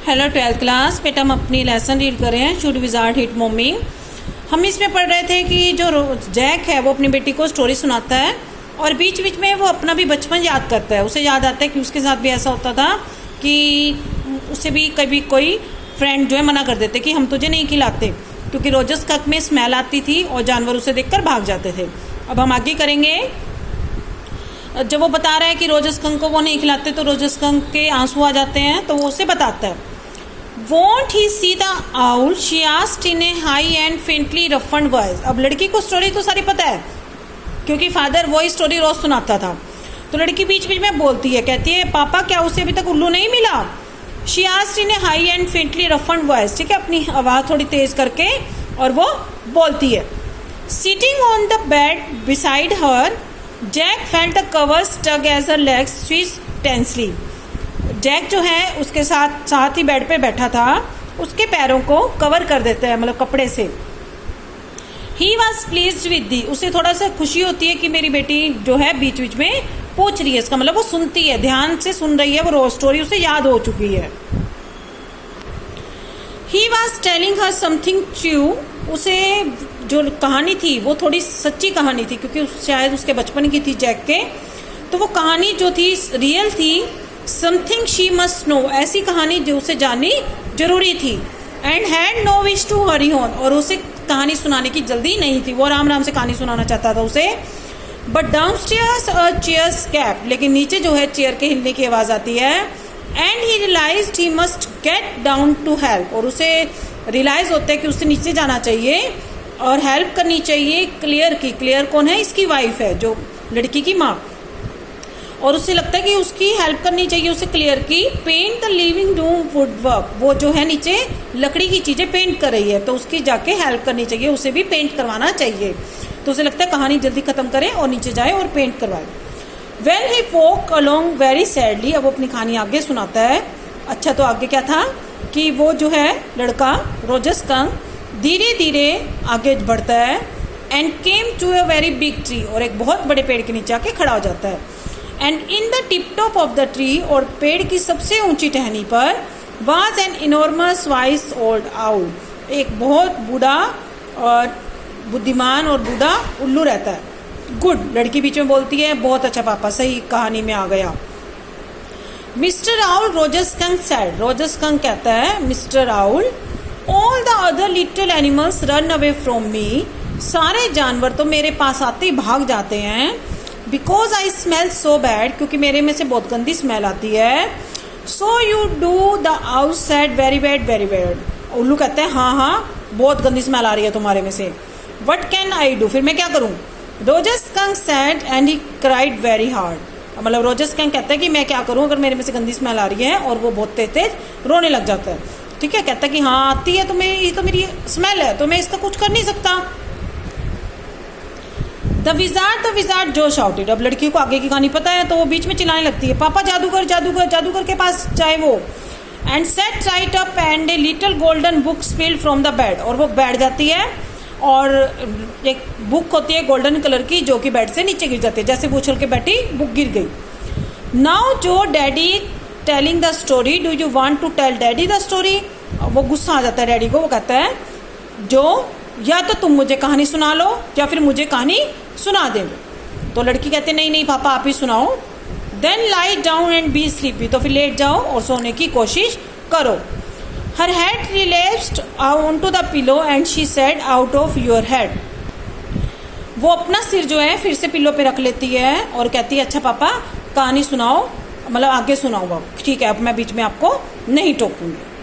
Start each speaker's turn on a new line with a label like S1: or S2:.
S1: Hello 12th class. बेटा हम अपनी लेसन रीड कर रहे हैं शुड विजार्ड हिट मम्मी। हम इसमें पढ़ रहे थे कि जो जैक है वो अपनी बेटी को स्टोरी सुनाता है और बीच बीच में वो अपना भी बचपन याद करता है। उसे याद आता है कि उसके साथ भी ऐसा होता था कि उसे भी कभी कोई फ्रेंड जो है मना कर देते कि हम तुझे नहीं खिलाते, क्योंकि रोजस कक में स्मेल आती थी और जानवर उसे देखकर भाग जाते थे। अब हम आगे करेंगे। जब वो बता रहा है कि रोजस कंक को वो नहीं खिलाते तो रोजस कंक के आंसू आ जाते हैं, तो वो उसे बताता है won't he see the owl she asked in a high and faintly roughened voice. अब लड़की को स्टोरी तो सारी पता है क्योंकि फादर वही स्टोरी रोज सुनाता था। तो लड़की बीच बीच में बोलती है, कहती है पापा क्या उसे अभी तक उल्लू नहीं मिला। She asked in a high and faintly roughened voice, ठीक है, अपनी आवाज़ थोड़ी तेज करके, और वो बोलती है sitting on the bed beside her Jack felt the cover stuck as her legs switch tensely. Jack जो है उसके साथ ही बेड पे बैठा था, उसके पैरों को कवर कर देते हैं, मतलब कपड़े से। He was pleased with the, उसे थोड़ा सा खुशी होती है कि मेरी बेटी जो है बीच बीच में पूछ रही है, इसका मतलब वो सुनती है, ध्यान से सुन रही है, वो रोज स्टोरी उसे याद हो चुकी है। He was telling her something true, उसे जो कहानी थी वो थोड़ी सच्ची कहानी थी क्योंकि शायद उसके बचपन की थी जैक के, तो वो कहानी जो थी रियल थी। समथिंग शी मस्ट नो, ऐसी कहानी जो उसे जाननी जरूरी थी। And had no wish to hurry on, और उसे कहानी सुनाने की जल्दी नहीं थी, वो आराम आराम से कहानी सुनाना चाहता था उसे। But down stairs a chair cap, लेकिन नीचे जो है चेयर के हिलने की आवाज़ आती है। And he realized he must get down to help, और उसे रियलाइज होता है कि उसे नीचे जाना चाहिए और हेल्प करनी चाहिए क्लियर की। क्लियर कौन है? इसकी वाइफ है, जो लड़की की माँ। और उसे लगता है कि उसकी हेल्प करनी चाहिए उसे क्लियर की। Paint the living room woodwork, वो जो है नीचे लकड़ी की चीज़ें पेंट कर रही है, तो उसकी जाके हेल्प करनी चाहिए, उसे भी पेंट करवाना चाहिए। तो उसे लगता है कहानी जल्दी खत्म करे और नीचे जाए और पेंट करवाए। वेल ही वॉक अलोंग वेरी सैडली, अब वो अपनी कहानी आगे सुनाता है। अच्छा, तो आगे क्या था कि वो जो है लड़का रोजस कंक धीरे धीरे आगे बढ़ता है and came to a very big tree, और एक बहुत बड़े पेड़ के नीचे आके खड़ा हो जाता है। And in the tip top of the tree, और पेड़ की सबसे ऊंची टहनी पर, was an enormous vice old owl, एक बहुत बूढ़ा और बुद्धिमान और बूढ़ा उल्लू रहता है। गुड, लड़की बीच में बोलती है बहुत अच्छा पापा, सही कहानी में आ गया। Mister Owl Rosy Skunk said, Rosy Skunk कहता है Mister Owl all the other little animals run away from me, सारे जानवर तो मेरे पास आते ही भाग जाते हैं। Because I smell so bad, क्योंकि मेरे में से बहुत गंदी स्मेल आती है। So you do, the owl said very bad very bad, उल्लू कहते हैं हाँ हाँ बहुत गंदी स्मेल आ रही है तुम्हारे में से। वट कैन आई डू, फिर मैं क्या करूँ? Rosy Skunk said and he cried very hard, मतलब रोजस कंक कहता है कि मैं क्या करूँ अगर मेरे में से गंदी स्मेल आ रही है, और वो बहुत तेज तेज रोने लग जाता है। ठीक है, कहता है कि हाँ आती है, तो मैं ये तो मेरी स्मेल है, तो मैं इसका कुछ कर नहीं सकता। द विजार्ड जो शाउटेड, अब लड़की को आगे की कहानी पता है तो वो बीच में चिल्लाने लगती है पापा जादूगर जादूगर, जादूगर के पास जाए वो। And set right up and a little golden book spilled from the bed, और वो बैठ जाती है और एक बुक होती है गोल्डन कलर की जो कि बेड से नीचे गिर जाती है, जैसे वो उछल के बैठी बुक गिर गई। नाउ जो daddy telling the story, do you want to tell daddy the story. वो गुस्सा आ जाता है डैडी को, वो कहता है जो या तो तुम मुझे कहानी सुना लो या फिर मुझे कहानी सुना दे। तो लड़की कहते नहीं नहीं पापा आप ही सुनाओ। Then lie down and be sleepy, तो फिर लेट जाओ और सोने की कोशिश करो। Her head relapsed on to the pillow and she said out of your head, वो अपना सिर जो है फिर से पिलो पे रख लेती है और कहती है अच्छा पापा कहानी सुनाओ, मतलब आगे सुनाओ। ठीक है, अब मैं बीच में आपको नहीं टोकूंगी।